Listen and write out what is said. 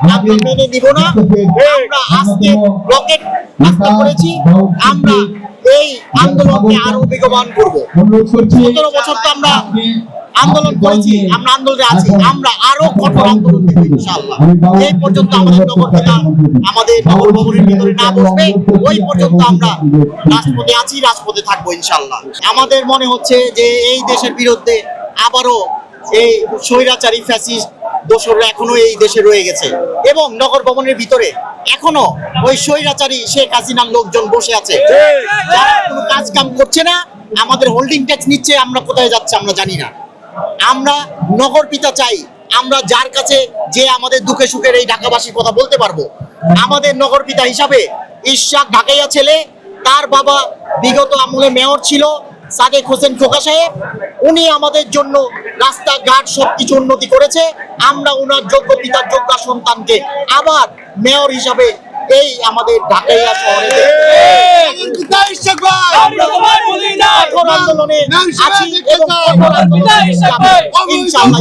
আমরা মেনে নিব না। আমরা আজকে রকেট আস্থা করেছি, আমরা এই আন্দোলনকে আরো বেগবান করব। 17 বছর তো আমরা আন্দোলন করেছি, আমরা আন্দোলনে আছি, আমরা আরো কঠোর আন্দোলন করব ইনশাআল্লাহ। এই পর্যন্ত আমাদের নগর পিতা আমাদের নগর ভবনের ভিতরে না বসবে, ওই পর্যন্ত আমরা রাজপথে আছি, রাজপথে থাকবো ইনশাআল্লাহ। আমাদের মনে হচ্ছে যে এই দেশের বিরুদ্ধে আবারও এই স্বৈরাচারী ফ্যাসিস্ট দোসররা এখনো এই দেশে রয়ে গেছে, এবং নগর ভবনের ভিতরে এখনো ওই স্বৈরাচারী শেখ হাসিনার লোকজন বসে আছে, যারা কোনো কাজ কাম করছে না, আমাদের হোল্ডিং ট্যাক্স নিচ্ছে, আমরা কোথায় যাচ্ছে আমরা জানি না। আমরা নগর পিতা চাই, আমরা যার কাছে যে আমাদের দুঃখে সুখের এই ঢাকাবাসীর কথা বলতে পারবো। আমাদের নগর পিতা হিসাবে ইশাক ঢাকাইয়া ছেলে, তার বাবা বিগত আমলে মেয়র ছিল সাদেক হোসেন খোকা সাহেব, উনি আমাদের জন্য রাস্তাঘাট সবকিছু উন্নতি করেছে। আমরা ওনার যোগ্য পিতার যোগ্য সন্তানকে আবার মেয়র হিসাবে এই আমাদের ঢাকাইয়া শহরে আন্দোলনে আছি এবং ইনশাআল্লাহ